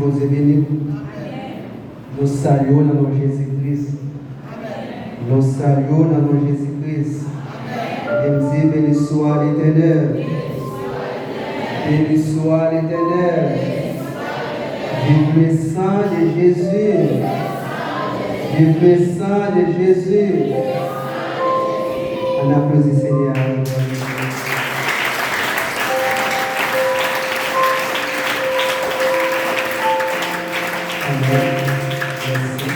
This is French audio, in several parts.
vous est béni. Nous saluons dans nom Jésus-Christ. Nous saluons dans nom Jésus-Christ. Et nous disons béni soit l'Éternel. Béni soit l'Éternel. Vive le sang de Jésus. Vive le sang de Jésus. On applaudit Seigneur. Amen. Merci.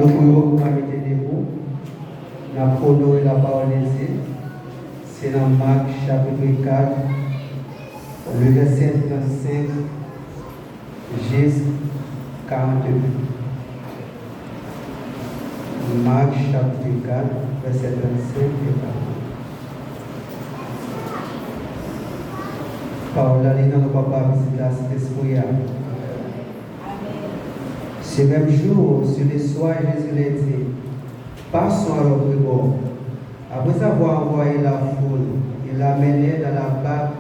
Nous pouvons vous inviter debout. Nous avons honoré la parole de Dieu. C'est dans Marc chapitre 4, le verset 35 jusqu'à 42. Marc chapitre 4, verset 35 et 42. Parole allée dans le papa visite la Saint-Esprit. Ce même jour, sur le soir, Jésus l'a dit, passons à l'autre bord. Après avoir envoyé la foule, il l'a mené dans la barque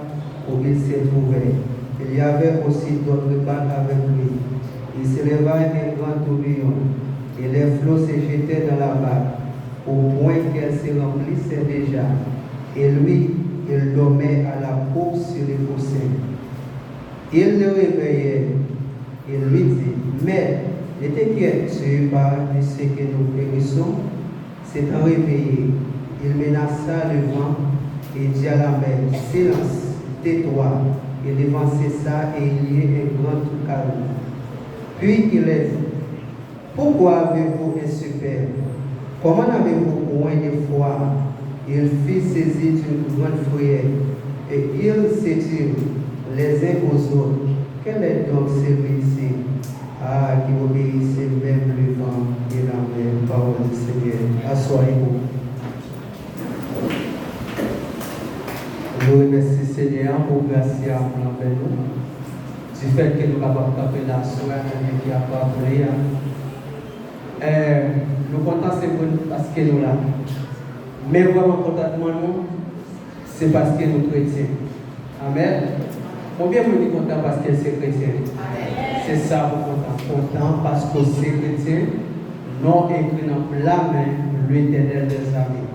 où il se trouvait. Il y avait aussi d'autres barques avec lui. Il se leva un grand tourbillon, et les flots se jetaient dans la barque, au point qu'elle se remplissait déjà. Et lui, il dormait à la course sur les coussins. Il le réveillait et lui dit, mais ne t'inquiètes-tu pas de ce que nous périssons? S'étant réveillé, il menaça le vent et dit à la mer, silence, tais-toi. Et le vent cessa et il y eut un grand calme. Puis il a dit, pourquoi avez-vous un super? Comment n'avez-vous point de foi? Il fit saisir d'une grande frayeur et ils se dirent les uns aux autres, quel est donc celui-ci? Ah, qui obéissait même le vent et la mer, parole du Seigneur. Assoyez-vous. Nous remercions Seigneur pour grâce à nous. Du fait que nous avons tapé la soirée qui a parlé. Nous comptons c'est parce que nous là. Mais vraiment contentement nous, c'est parce que nous chrétiens. Amen. Combien vous êtes content parce que c'est chrétien? C'est ça vous content parce que c'est chrétien. Non écrit dans la main l'Éternel des amis.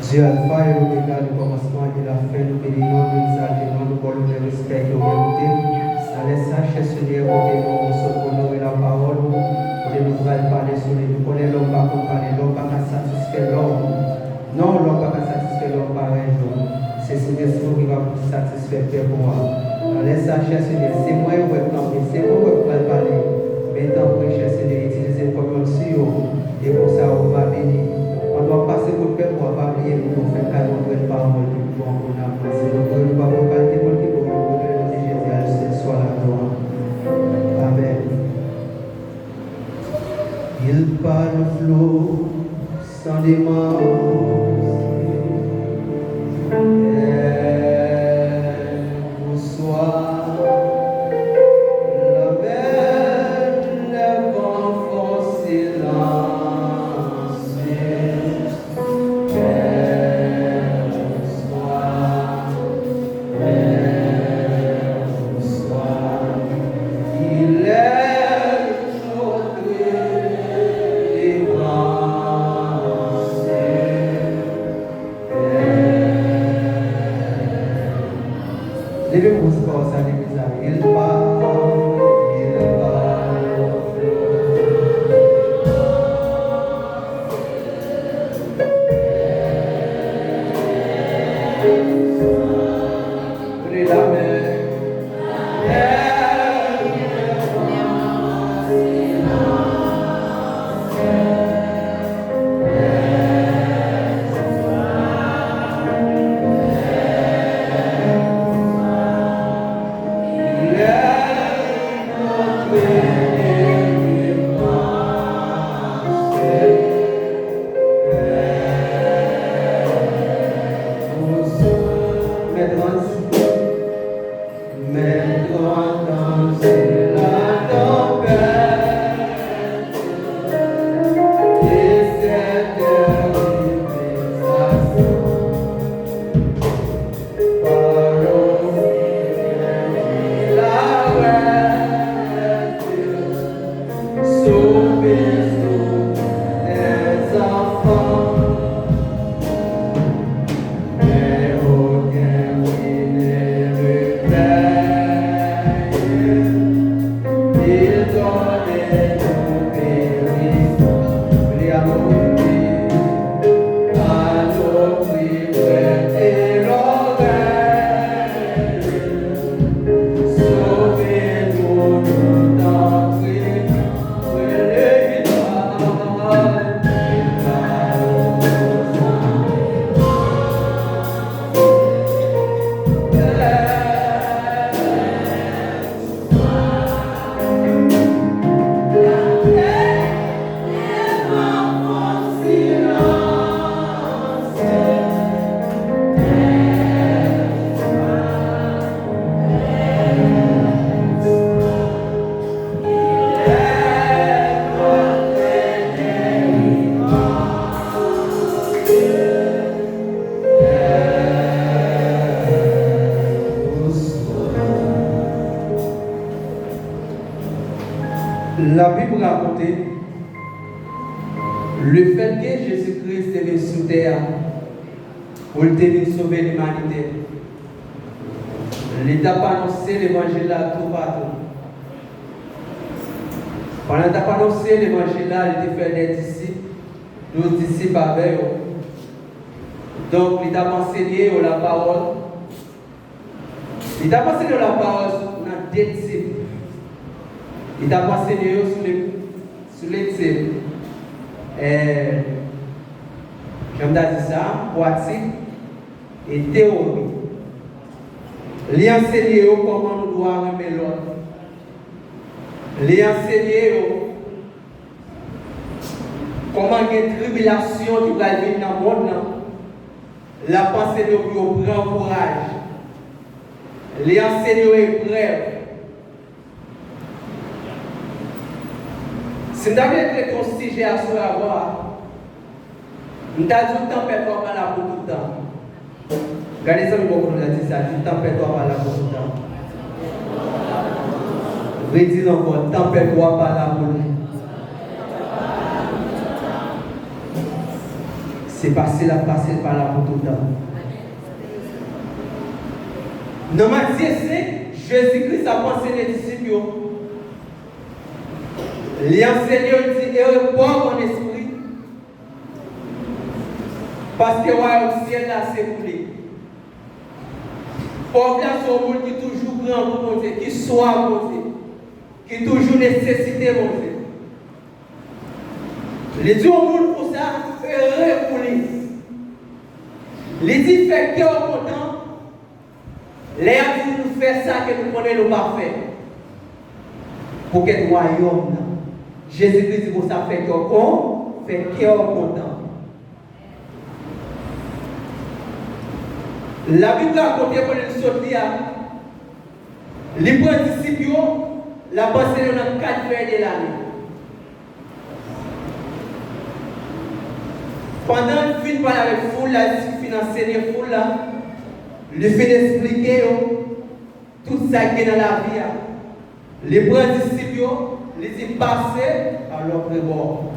Dieu Alpha et Omega du commencement et de la fin, nous bénissons, nous exaltons, nous voulons le respect et l'humilité. Dans les sages Seigneur, nous sommes honorés la parole, nous nous parler sur les nous connaissons l'homme pas comparer, l'homme pas satisfaire l'homme. Non, l'homme pas satisfaire l'homme pareil. C'est ce Saint-Esprit qui va satisfaire Père pour moi. Dans les sages Seigneur, c'est moi qui vais camper, c'est moi qui vais parler. Mais tant que cher Seigneur, utilisez comme un tuyau et pour ça on va bénir. On doit passer pour le Père pour pas oublier pour faire cadeau de parole pour qu'on a passé. Nous ne pouvons pas parler pour le nom de Jésus, soit la gloire. Amen. Il parle flot sans démence. La Bible raconte le fait que Jésus-Christ est venu sur terre pour venir sauver l'humanité. Il n'a pas annoncé l'évangile là tout partout. Pendant qu'il n'a pas annoncé l'évangile là, il a fait des disciples, nos disciples avec eux. Donc, il a enseigné la parole. Il a enseigné la parole sur des disciples. Il a enseigné sur les disciples. J'aime dire ça, pratique et théorie. Il a enseigné comment nous devons aimer l'autre. Il a enseigné comment il y a une tribulation qui va venir dans le monde. La pensée de vous prend courage. Il a enseigné aux Hébreux. Si nous avons été ton sujet à ce avoir, nous avons dit tempête doit pas là pour tout le temps. Regardez ça, nous avons dit ça, tempête doit pas là pour tout le temps. Redis encore, tempête doit pas là pour nous. C'est passé là, passé par là pour tout le temps. Dans Matthieu 5, Jésus-Christ a pensé les disciples. Les enseignants disent, et repose mon esprit. Parce que le ciel là c'est coulé. Pauvre là, c'est un monde qui est toujours grand pour mon Dieu, qui soit mon Dieu, qui est toujours nécessité mon Dieu. Les dieux au monde pour ça, heureux pour lui. Les dit fait cœur content. Les dit nous faire ça que nous connaissons pas faire. Pour que le royaume, Jésus-Christ dit pour ça fait cœur content. La Bible raconte pour les sortir, les disciples, la pensée dans 4 vers de l'année. Pendant qu'il parle avec foule, il finit d'enseigner foule, il fait d'expliquer tout ça qui est dans la vie. Les disciples, les dit passer à l'autre bord.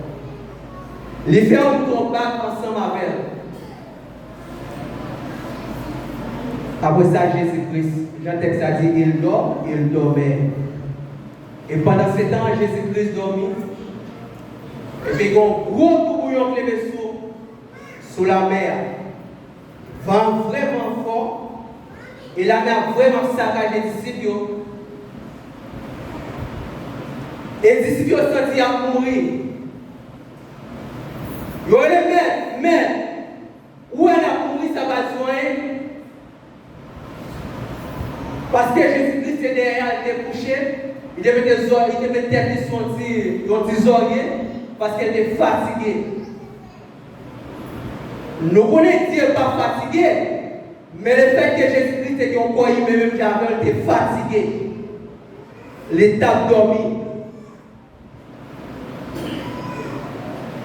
Les faire un combat ensemble avec eux. Après ça, Jésus-Christ, Jean-Texte a dit, il dort, il dormait. Et pendant ce temps, Jésus-Christ dormit. Et puis, il y a un gros tourbillon qui est sous la mer. Vent vraiment fort. Et la mer vraiment saccagé les disciples. Et les disciples sont sortis à mourir. Ils ont dit, mais, où elle a mouru, ça va soigner. Parce que Jésus-Christ est derrière, il était couché, il devait mettre tête sur son petit oreiller, parce qu'elle était fatiguée. Nous connaissons Dieu pas fatigué, mais le fait que Jésus-Christ était encore même j'avais été fatigué. L'état dormi.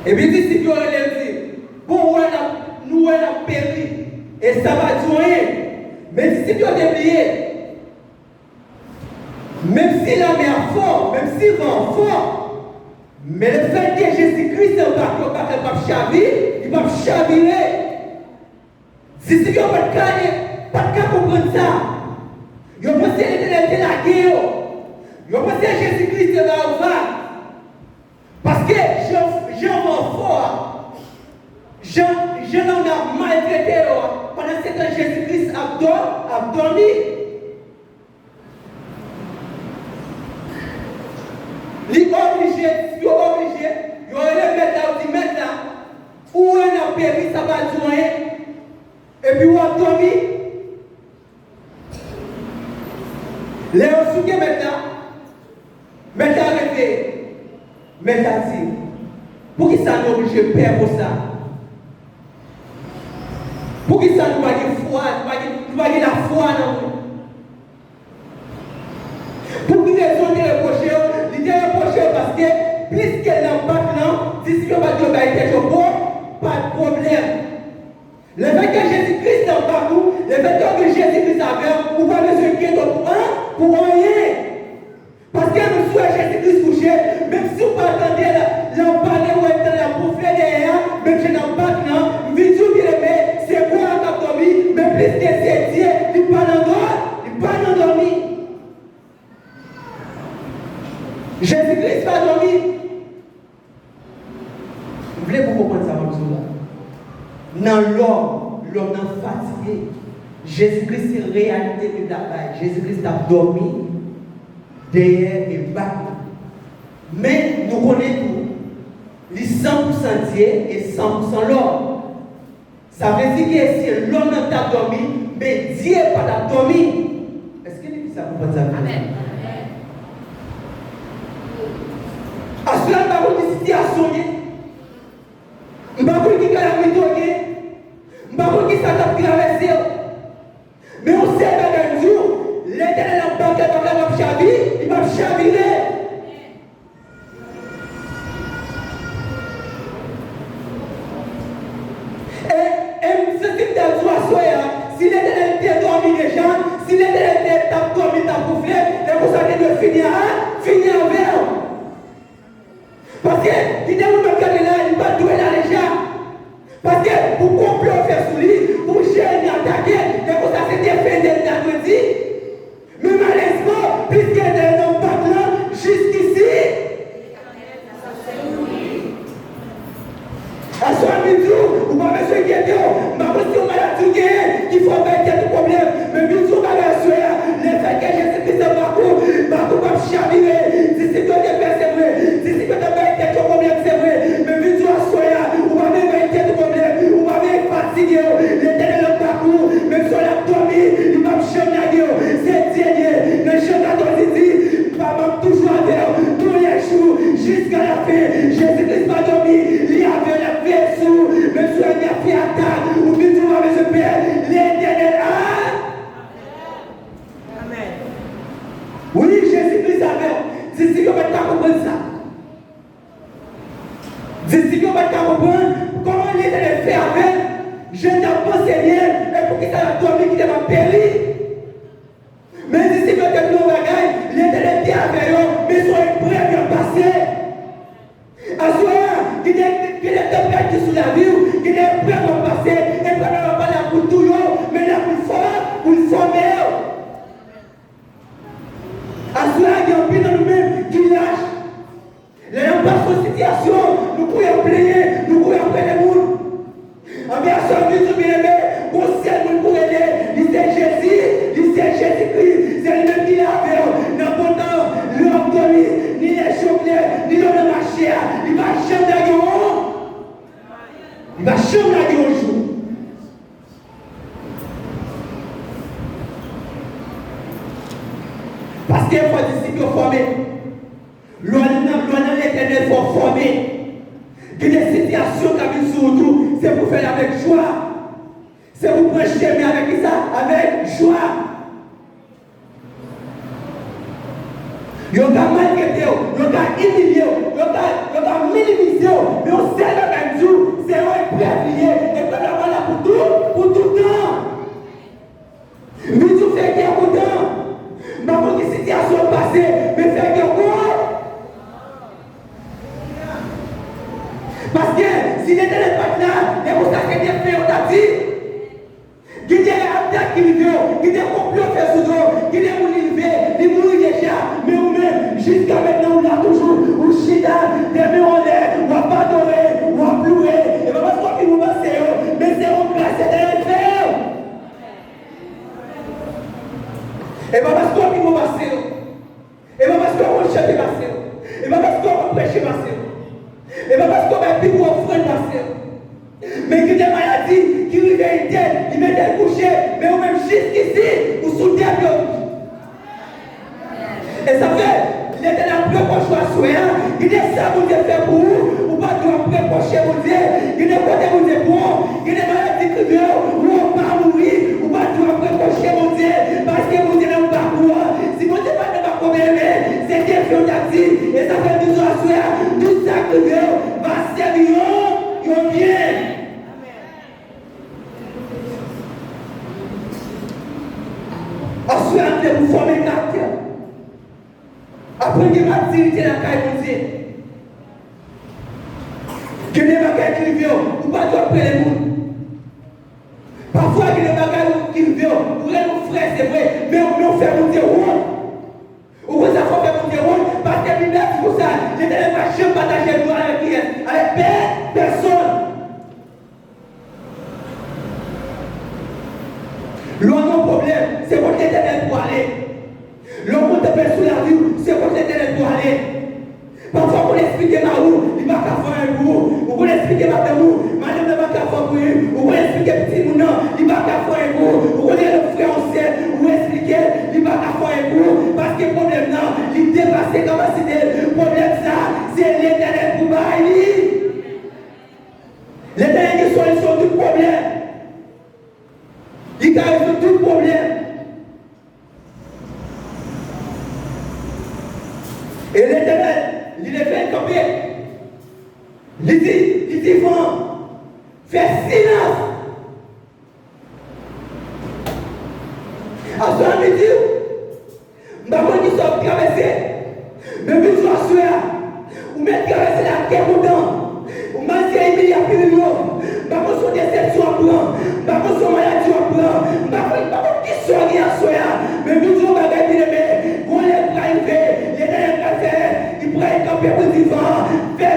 Et puis les disciples ont dit, bon, nous on a péri, et ça va durer. Mais les disciples ont oublié. Même si la mer fort, même si le vent fort, mais le fait que Jésus-Christ est embarqué au bateau, il va chavirer. Si tu n'as pas de cas comprendre ça, il pense que l'éternel est la guerre. Il pense que Jésus-Christ est là au vague. Parce que Jean va fort. Jean en a maltraité. Pendant ce temps, Jésus-Christ a dormi. Il est obligé, il aurait mettre là, où on a péri, ça va joindre, et puis on a dormi. Les souquets maintenant arrêté, maintenant dit, pour qui ça nous oblige de perdre pour ça? Pour qui ça nous va dire foi, nous va dire la foi dans nous? Pour qui les autres reprochés? Parce que, puisqu'elle n'a pas de plan, si tu vas dire pas de problème. Le fait que Jésus-Christ est en nous, le fait que Jésus-Christ a fait, vous ne pouvez pas besoin de pour rien. Parce Parce que nous sommes Jésus-Christ couché, même si vous parlez l'empalé ou la bouffée derrière, même si dans le bac, non, vidéo qui aimé, c'est quoi la dormi, mais plus que c'est Dieu, il parle endormi. Jésus-Christ va dormir. Vous voulez vous comprendre ça, là? Dans l'homme est fatigué. Jésus-Christ c'est réalité de la vie. Jésus-Christ a dormi derrière et bas. Mais nous connaissons tout. Les 100% Dieu et 100% l'homme. Ça veut dire que si l'homme n'a pas dormi, mais Dieu n'a pas dormi. Est-ce que ça vous pense ça? Amen. À cela, nous avons des situations. Nous avons des calamités. Nous avons des traversées. Mais on sait qu'un jour, l'Éternel n'a pas chavirer, il va chavirer. Et ce type de joie, si l'Éternel était dormi déjà, si l'Éternel était dormi, t'as boufflé, et vous savez de finir en verre. Parce que, il dit, vous me regardez là, il va douer là déjà. Parce que, pour complot faire sous lui, pour gêner, attaquer, et pour ça, c'était fait dès mercredi. Mais malheureusement, puisqu'il y a des hommes là, jusqu'ici, à ce moment-là, vous m'avez fait guetter, ma question maladie qu'il faut faire des problèmes, mais bisous, ma soeur, les faits que Jésus-Christ a Marco va chavirer, si c'est toi qui es c'est vrai, si c'est toi qui as des problèmes, c'est vrai, mais bisous, à soeur, vous m'avez fait des problèmes, vous m'avez fatigué, l'Éternel a parcours, même sur la dormi, il m'a chavirer, c'est Dieu, mais je t'ai dit, papa toujours avec tous les jours, jusqu'à la fin, Jésus-Christ m'a dormi, il y avait la paix sous, même sur la fait attaque, ou bien tout va se faire, l'Éternel a. Amen. Oui, Jésus-Christ avait, d'ici qu'on va comprendre ça. D'ici qu'on va comprendre comment l'Éternel fait avec, je n'ai pas rien, et pour qu'il s'en dormi, qu'il va périr. Mais d'ici que nous bagaille, l'Éternel est avec eux, mais soyez prêts à bien passer. À ce moment, qu'il est tempête sous la vie, qu'il est prêt à passer, et qu'on ne va pas là pour tout, mais là pour le former. À ce moment, il y a un peu dans nous-mêmes qui lâche. Là, on passe aux situations, nous pouvons plaire, nous pouvons après les mondes. En bien, ça veut dire que au ciel, nous pouvons aider, il c'est Jésus, il c'est Jésus-Christ, c'est lui-même qui l'a fait. N'importe l'homme dormi, ni les chocolats, ni l'homme de marché, il va jamais la gueule. Il va jamais la gueule au jour. Parce qu'il faut des cycles formés. Loin de l'Éternel, il faut former. Il y a des situations qui viennent sur nous, c'est pour faire avec joie. C'est pour prêcher, mais avec ça, avec joie. Il y a maltraité, il y a humilié, il y a minimisé, mais on sait le même jour, c'est un prévenu, et qu'on a là pour tout le temps. Mais tu fais qu'il y a pour temps. Mais pour que les situations passées, mais fais qu'il y a quoi? Parce que si l'Éternel n'est pas là, et pour ça que Dieu fait, on t'a dit, qu'il y a un attaque qui vient, qu'il y a un complot fait sous nous, qu'il y a un élevé, il mourit déjà, mais nous-mêmes, jusqu'à maintenant, on l'a toujours, on chita, des mains en l'air, on va pas adorer, on va pleurer, et pas parce qu'on nous va mais c'est un placé dans le fer. Et pas parce qu'on nous va et pas parce qu'on va chanter passer, et pas parce qu'on va prêcher passer. Et pas parce qu'on va plus offrir passer. Mais qu'il y a des maladies qui vivent il met des couchés, mais au même jusqu'ici, ou sous terre. Et ça fait, l'Éternel préproche à soi, il est ça vous Dieu fait pour vous, ou pas doit préprocher vous Dieu, il est côté vous Dieu pour, il est maladie qui vient, ou on va mourir, ou pas doit préprocher vous Dieu, parce que vous Dieu n'est pas pour. Si vous Dieu pas de pas problème, c'est Dieu qui vous a dit, et ça fait du à soi, tout ça qui vient, va servir, il vient. Ensuite, vous formez le caractère. apprendre une maturité dans la caille de Dieu. Que les bagages qui vivent, ou pas doit prendre les monde. Parfois, que les bagages qui vivent, ou nos frères, c'est vrai, mais on fait monter rond. Ou vous avez fait monter rond, parce que lui-même, c'est pour ça, les élèves ne vont pas partager le avec qui? Avec personne. L'autre problème, c'est votre éternel pour aller. L'homme te pèse sous la vie, c'est votre éternel pour aller. Parfois, on explique ma roue, il va faire un goût. On va expliquer ma tamou, madame ne va pas faire pour lui. On va expliquer petit mounan, il va faire un goût. On va dire le frère ancien, on va expliquer, il va faire un goût. Parce que le problème, non, il dépasse ses capacités. Le problème, ça, c'est l'éternel pour bailler. L'éternel qui est solution du problème. Il résout tout problème. Et l'éternel, il est fait camper. Il dit, fais silence. À ce midi, je ne sais pas qui sont traversés. Mais je suis assuré. Ou même traverser la terre dedans. Ou même si il y a plus de l'eau. Je ne sais pas si des déceptions à prendre. Je ne sais pas si maladie à prendre. Je ne sais pas qui sont assurés. Mais je suis assuré. On est arrivé. Il pourrait être camper pour vivant. Fais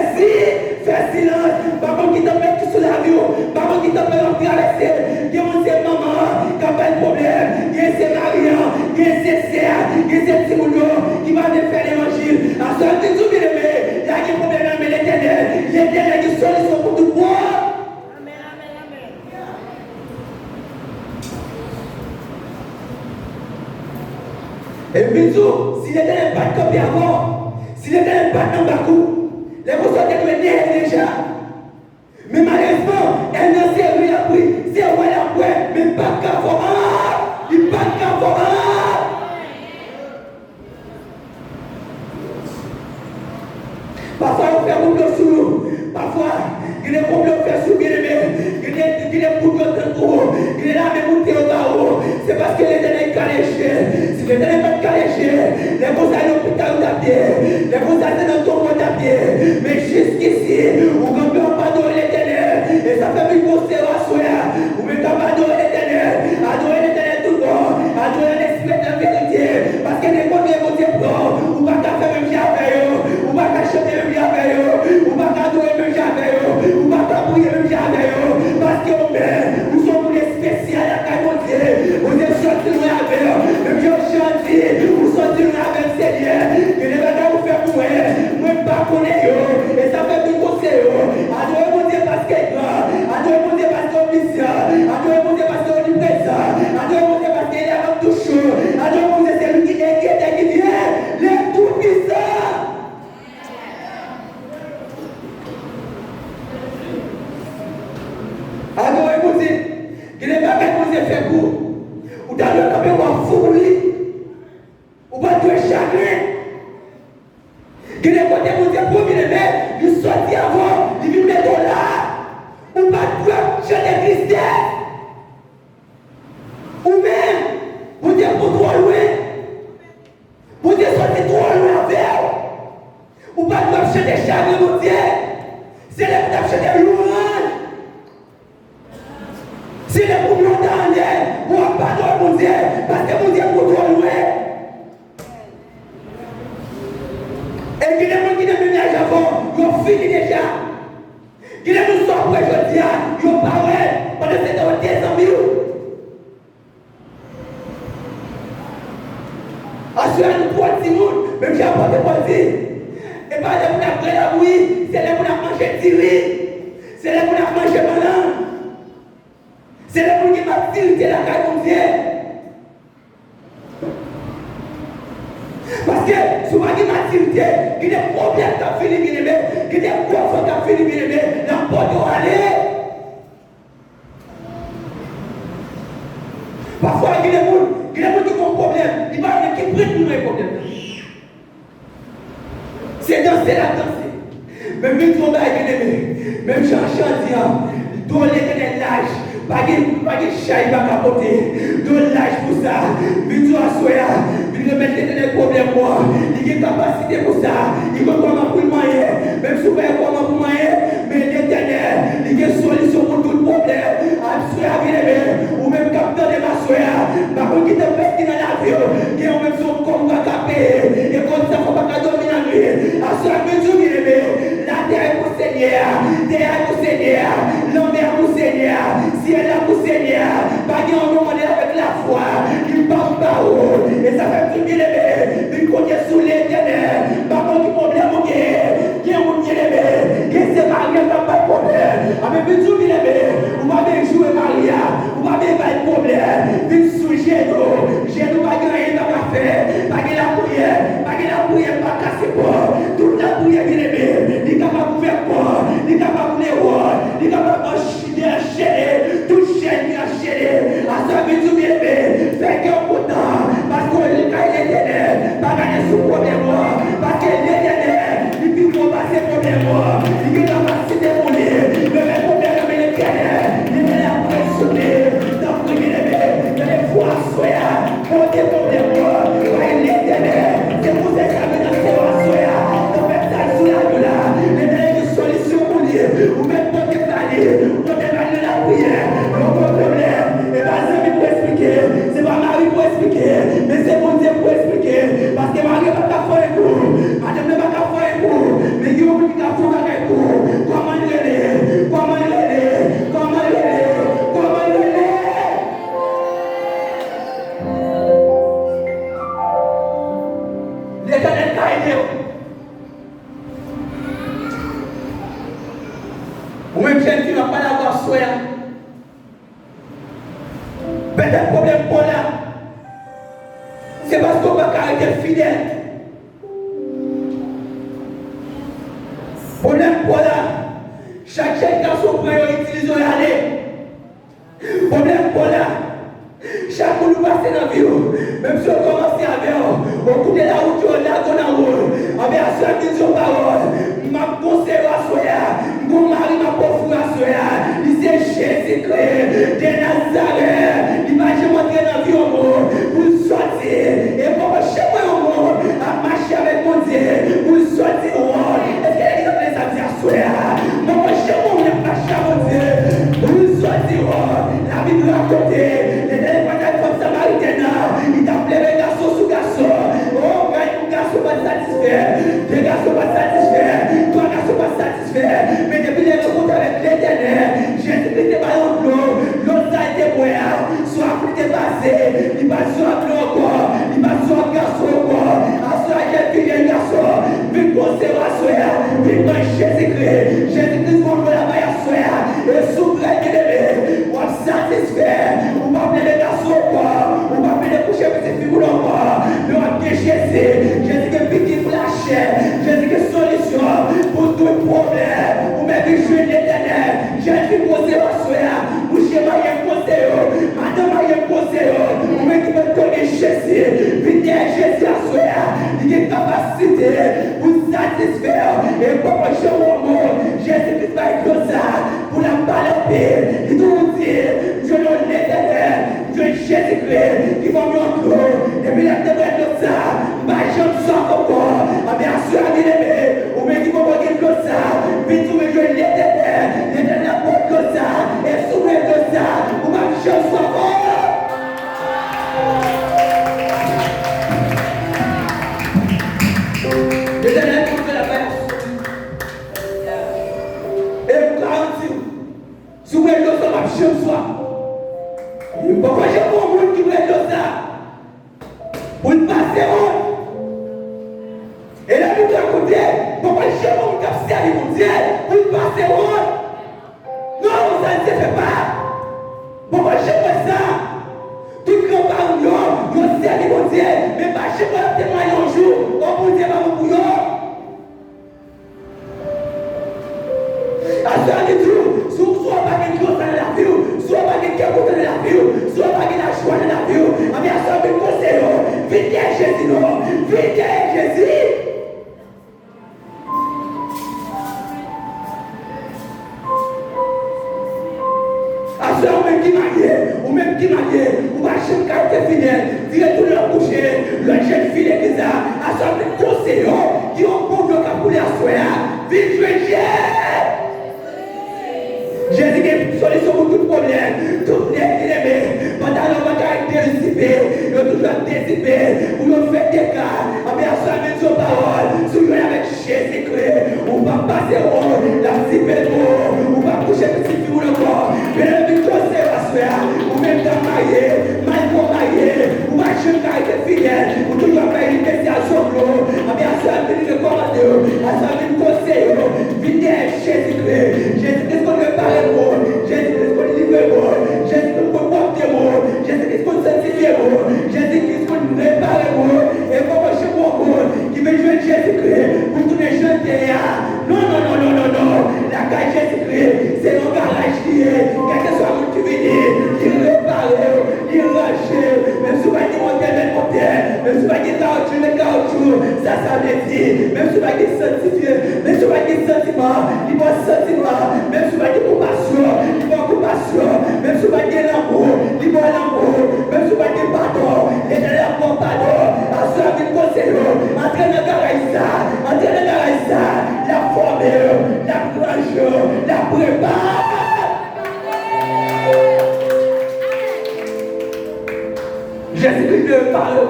silence. Par contre, qui t'appelle tout sur la vie. Par contre, qui t'appelle en traverser. Qui on sait maman, qui n'a pas de problème. Qui c'est Marion, qui c'est Serre, qui c'est Timono, qui va te faire l'évangile. À ce moment-là, tout bien aimé. Il y a des problèmes, mais l'éternel. L'éternel qui solution pour tout le monde. Amen, amen, amen. Et puis tout, si l'éternel pas de copie avant, si l'éternel pas de Bakou, les personnes qui sont déjà. Mais malheureusement, elle n'a servi à prix, c'est où elle a pris, mais pas de cavora, il pas de cavora. Parfois, on fait un peu sur nous. Parfois, il y a des problèmes faire sur bien-aimé. Il y a des problèmes de trop. Il est là, mais monter au barreau. C'est parce que l'éternel est caléché. Si l'éternel n'est pas caléché, les gens à l'hôpital ou d'habiller. Les gens à dans ton monde d'habiller. Mais jusqu'ici, on ne peut pas adorer l'éternel. Et ça fait une grosse erreur à soi. On ne peut pas adorer l'éternel. Adorer l'éternel tout le monde. Adorer l'esprit de la vérité. Parce que les gens qui vont dire, on ne va pas faire même bien avec eux. On ne va pas chanter même bien avec eux. On ne va pas adorer même bien avec eux. On ne va pas prier même bien avec eux. Parce que nous sommes les spéciaux à la monter. On est sortis loin avec eux. Même bien chanter. On sortit loin avec le Seigneur. Que les gens vous faire pour eux. Moi, pas connaître eux. Et ça fait du conseil. Adorer mon Dieu parce qu'il est grand. Adorer mon Dieu parce qu'il est omniscient. Adorer mon Dieu parce qu'il est omniprésent. Adorer mon Dieu parce qu'il est avant tout chaud. Adorer mon Dieu c'est lui qui inquiète et qui vient. Les tout-puissants. Adorer mon Dieu. Il n'est pas fait mon Dieu fait pour. Ou dans le temps, on va fouler. Ou va tuer chagrin. Il est côté mon Dieu pour bien aimer. Il sortit avant. Il vient mettre là. Ou pas tuer chanter tristesse. Ou même, mon Dieu pour trop loin. Mon Dieu sortir trop loin avec. Ou pas tuer chanter chagrin, mon Dieu. C'est là que tu as chanté louange. C'est là pour nous entendre. Pour pardonner mon Dieu. Parce que mon Dieu pour trop loin. Et qu'il y a des gens qui ne ménagent avant, ils ont fini déjà. Qu'il y a des gens qui sont après aujourd'hui, ils ont parlé pendant cette heure de 10 ans. Assurez-nous pour le monde, même si j'ai apporté pour le dire. Et pas là pour la vraie la bouillie, c'est là pour la manger tiré, c'est là pour la manger malin, c'est là pour qu'il m'a tiré la caille comme Dieu. Parce que souvent il m'a tiré, il y a des problèmes qui ont fini bien aimé, il y a des coiffeurs qui ont fini bien aimé, n'importe où aller. Parfois il y a des gens qui ont un problème, il va y avoir qui prennent pour un problème. C'est danser la danser. Même si on va bien aimé, même si on chante, dans l'éternel l'âge, pas de chat, il va capoter. Dans l'âge pour ça, mais tu as soya, il remettre les problèmes, il a une capacité pour ça, il a comment pour moyen, même si vous avez comment pour moyen, mais l'éternel, il a une solution pour tout problème, ou même capteur de ma soeur, par contre, qui te pèse dans la vie, qui ont même son corps à caper, et comme ça, il ne faut pas dormir la nuit, à ce moment-là, la terre est pour Seigneur, terre est pour Seigneur, l'homme est pour Seigneur, ciel est pour Seigneur, pas qu'il y a un moment avec la foi, il parle pas haut, et ça fait tout bien aimé, il compte sous l'éternel, par contre, il problème au guerre, qui est mon bien aimé, qui c'est Maria, pas de problème, avec tout bien aimé, vous m'avez joué Maria, vous m'avez pas de problème, vite sous genou pas gagné dans la fait, pas que la prière, pas casser pas, toute la prière bien aimé, il est capable de faire quoi, il est capable de voir, il est capable d'enchaîner, tout chaîne enchaîner, à ça veut tout bien aimé, fait qu'un content, parce que l'éternel, pas gagner sous problème, parce que l'éternel, il peut passer problème, il est capacité pour lui, le même problème avec l'éternel, il est impressionné, dans le bien aimé, dans les voies soya, pour des problèmes, par l'éternel, c'est pour ça que dans ces voies soya, dans le message sur la gueule, l'éternel est une solution pour lui, ou même pour des paliers, pour des paliers de la prière, pour des problèmes, et pas ça pour expliquer, c'est pas Marie pour expliquer, mais c'est mon Dieu pour expliquer, parce que Marie n'a pas fait pour, madame n'a pas fait pour, mais il y a qui a fait pour, comment il est, comment il est, comment il est, comment il est. L'éternel t'a aidé. Ou même jeune qui ne va pas l'avoir souhait. Peut-être problème pour là. C'est parce qu'on va caractère fidèle. Problème pour là. Chaque jeune garçon peut utiliser aller. Problème pour là. Chaque fois que nous passons dans la vie, même si on commence avec au coup de la route, on a dans la route, avec la seule vision parole, ma conseil à soya, mon mari m'a pauvre à soya, il s'est Jésus-Christ de Nazareth, il m'a montré dans la vie pour sortir, et pour chez moi, à marcher avec mon Dieu, pour sortir au monde. Est-ce qu'il y a des amis à soya? Mon chez moi, on a marché à mon Dieu, pour sortir, la Bible raconte. Il t'a appelé les garçons sous garçons. Oh, un garçon pas satisfait. Des garçons pas satisfaits. Toi, garçon pas satisfait. Mais depuis les rencontres avec l'éternel, Jésus-Christ est pas dans l'eau. L'eau, ça a été moyen. Soit plus passé. Il va sur l'eau encore. Il va sur un garçon encore. À ce j'ai vu un garçon. Vu conservation. Vu dans Jésus-Christ. Jésus-Christ, mon la maille à soya. Et souverain qui l'aimait. On satisfait. On va appeler les garçons encore. On va appeler les coucher petits figures encore. Nous avons bien Jésus. Jésus qui est petit pour la chair. Jésus qui est solution pour tout problème. Ou même du jeu de l'éternel. Jésus qui conseille à soya. Boucher maille conseil. Madame maille conseil. Ou même qui peut donner Jésus. Vite Jésus à soya. Il a une capacité pour satisfaire. Et pour manger au monde. Jésus qui va être comme ça. Pour la balancer. Il doit vous dire. Je ne l'éternel. Je Jésus-Christ qui va me rentrer. Et puis la tête de ça. Ma jambe sort encore. Bien sûr, à bien-aimé. Ou bien qui va me dire comme ça. Puis tout me jouer l'éternel. L'éternel porte comme ça. Et sourire comme ça. Ou ma jambe sort encore. L'éternel porte la paix. Et vous garantis. Sourire comme ça, ma jambe sort. Pourquoi j'ai pas un monde qui veut être ça? Pour ne pas se rendre. Et là, nous avons côté, pourquoi j'ai pas un monde qui a servi mon Dieu pour ne pas se rendre? Non, ça ne se fait pas. Pourquoi j'ai pas ça? Tout grand parent, nous servi mon Dieu, mais pas chez moi témoigner un jour, oh mon Dieu, va vous bouillon. À ce moment-là, soit pas quelque chose dans la vie, soit pas quelque chose dans la vie, soit pas quelque chose dans la vie, mais à ce moment-là, vite Jésus, non, vite Jésus. À ce moment qui m'a dit, ou même qui m'a dit, ou va chez le quartier fidèle, dire tout le coucher, le jeune participer, pour nous faire des cas, mais à ça, avec son parole, si vous avec Jésus-Christ, on va passer la petite on va coucher petit fille ou le corps, mais le but conseil va se faire, ou même dans marié, mal pour marié, ou va jeune caractère fidèle, ou toujours faire une destination l'eau, mais à ça, venir le commandeur, à ça, venir conseil, venir Jésus-Christ, Jésus-Christ qu'on veut parler pour, Jésus-Christ qu'on livre pour, Jésus-Christ qu'on porte pour, Jésus-Christ qu'on sanctifie pour, Jésus-Christ qu'on répare pour, et pour moi, chez moi, qui veut jouer Jésus-Christ, pour tous les jeunes derrière. Non, non, non, non, non, non. La cage Jésus-Christ, c'est le garage qui est, quel que soit mon qui vient, il répare, il range, même si vous avez monté le côté, même si vous avez le caoutchouc, ça veut dire, même si vous avez sanctifié, même si vous avez sentiment, il va sentiment, même si vous avez compassion, il va compassion, même si vous avez l'amour, il va l'amour, même si vous avez pardon, il va l'amour, pardon, à ceux qui conseillent, entrez dans le garage, entrez dans le garage, la formule, la planche, la prépare. Jésus-Christ veut parler.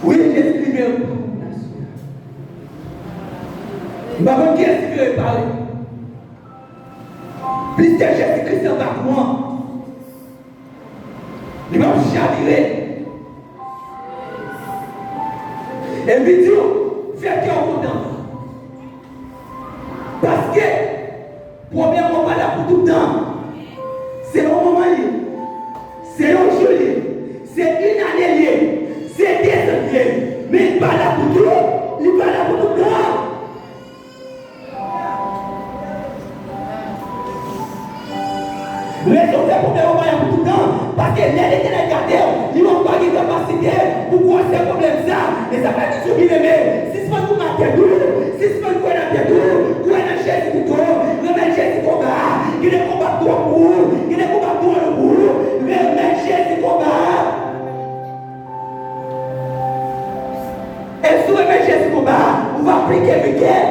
Oui, Jésus-Christ veut parler. Mais qui est-ce qui veut parler? Puisque Jésus-Christ en bas de moi, il va me chavirer. Et vidéo, faites qu'il y a content. Parce que, premièrement, pas là pour tout le temps. C'est un moment lié. C'est un jour lié. C'est une année liée. C'est 10 ans liés. Mais il n'est pas là pour tout. Il n'est pas là pour tout le temps. Raison c'est pour des moments pour tout le temps. Parce que les éternels gardés, ils n'ont pas de capacité pour voir ces problèmes-là. Et ça va être sur l'aimer. Si c'est pas vous marquez tout, si c'est pas vous marquez tout, vous êtes un chef de tout, vous êtes un chef de combat, qui ne combat pas pour, qui ne combat pas le bout, vous êtes un chef de combat. Et si vous êtes un chef de combat, vous va appliquer avec elle.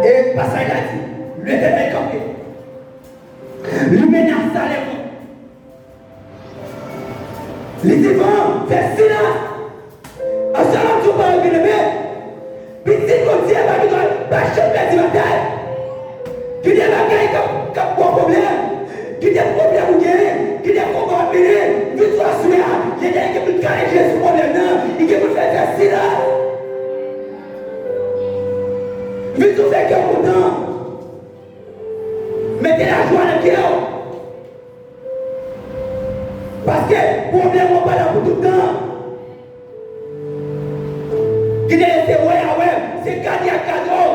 Et passage a dit, le démon campé. Lui menace à l'époque. Les démons fait silence. À ce moment où on va bien petit côté va lui donner pas changer de bataille. Qui dit la guerre qui a pas problème. Qui dit problème ou guerre, qui dit combat à venir, victoire sur il y a des qui peut caler ce problème là, il qui peut faire silence. Vite vous êtes content. Mettez la joie dans le cœur. Parce que problème n'est pas là pour tout le temps. Qui est laissé c'est cardiaque cadeau.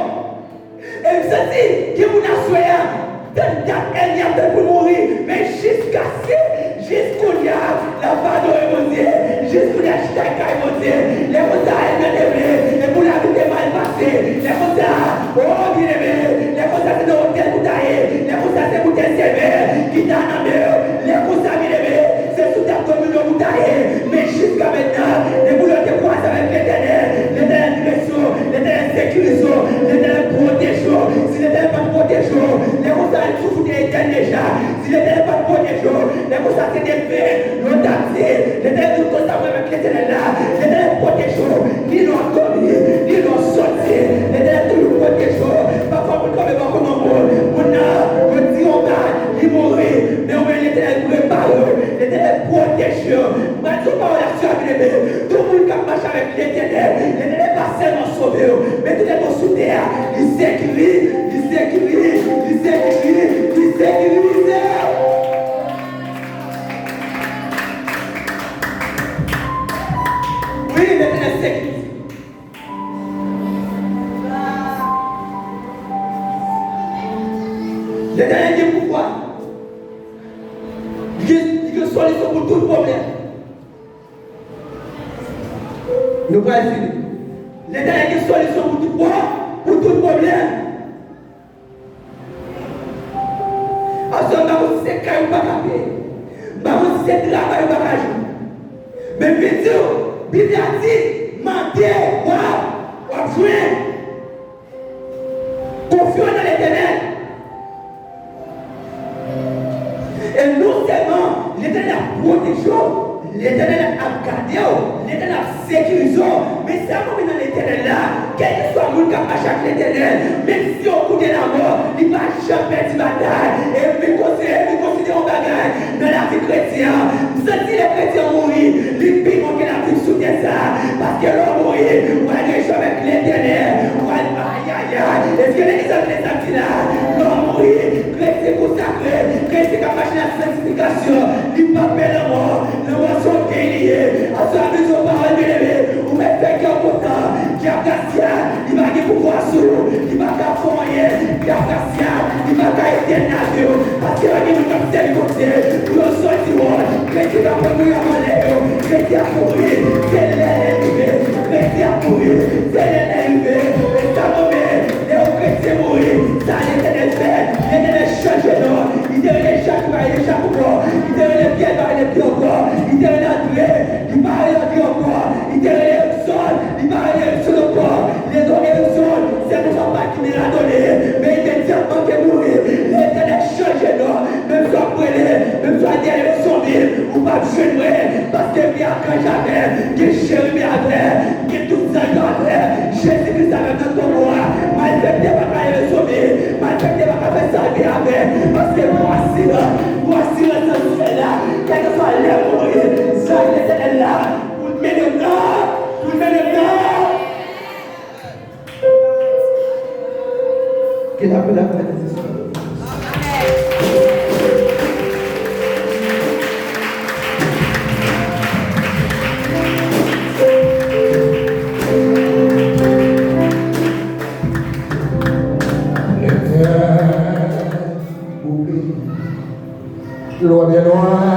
Et vous savez, qui vous a souhaité, elle n'y a pas pour mourir, mais jusqu'à jusqu'au dia, la pardon est montée, jusqu'au dia, je est montée, les choses sont élevées, et pour la vie est mal passée, les choses, oh bien aimé, les choses c'est dans l'hôtel pour tailler, les choses c'est pour tes sévères, qui t'a nommé, les choses bien aimé, c'est sous ta commune pour tailler, mais jusqu'à maintenant, les boulots te croisent avec l'éternel direction, l'éternel sécurisation, l'éternel protection, si l'éternel pas de protection, les choses elles souffrent d'éternel déjà, si l'éternel pas de protection, les choses c'est des faits, l'on taxé, l'éternel tout constamment avec l'éternel là, l'éternel protection, ni l'on commis, ni l'on sorti, l'éternel tout le protection, parfois vous ne savez pas comment on a dit on va, il mourir, mais on met l'éternel préparé, l'éternel protection, mais tout par la suite, tout le monde qui marche avec l'éternel n'est pas seulement sauvé, mais tout est dans sous terre, il sécurise, il sécurise, il sécurise, il sécurise. Oui, l'éternel sécurise. L'éternel dit pourquoi? Il y a une solution pour tout problème. Nous allons finir. L'éternel dit une solution pour tout problème. À ce moment, c'est quand même pas capé. Si c'est travail ou pas. Mais bien sûr, Bible a dit, mentir, ou jouer. Confions dans l'Éternel. Et non seulement l'Éternel a protégé, l'Éternel a gardé, l'Éternel a sécurisé, mais c'est à dans l'Éternel là, quel que soit le monde qui a marché avec l'Éternel, même si on coûte la mort, il ne va jamais perdre bataille. Et puis considère un bagage dans la vie chrétienne. Si les chrétiens mourir, ils piment que la vie sous ça. Parce que l'homme mourir, on va aller avec l'Éternel. On va aïe aïe aïe. Est-ce que l'église a fait ça là? L'homme mourir, chrétien consacré, chrétien qui a marché la sanctification, il ne va pas perdre la mort. La mort sont liés. À sa maison parole bien aimée, ou même fait qu'un content, qui a Gassia, il va y pouvoir sur, il va qu'à foyer, qui a Gassia, il va qu'à éternel, parce qu'il va y avoir comme tel côté, pour le sol du monde, chrétien qui a pris à manger, chrétien a pourri, c'est l'ennemi, chrétien a pourri, c'est l'ennemi, et ça remet, les chrétiens mourir, ça l'éternel fait, l'éternel change non, il devrait chaque va aller chaque fois, il devrait les pieds va aller pieds encore, il devrait l'entrée, il va aller l'entrée encore, il devrait le sol, il va aller sur le corps, les données du sol, c'est mon papa qui me l'a donné, mais immédiatement qu'il est mourir, l'éternel change non, même soit brûlé, même soit derrière son vie, ou pas jeûner, parce que bien quand jamais, que chéri avec, que tout ça avec, Jésus-Christ avec dans ton roi, malgré pas qu'à le sauver, malgré pas qu'à faire sa vie avec, parce que voici l'essentiel là, quel que soit l'amour, ça l'éternel là, pour le mettre le temps, pour le mettre le temps. Qu'il appelle la bénédiction. Loi bien loin.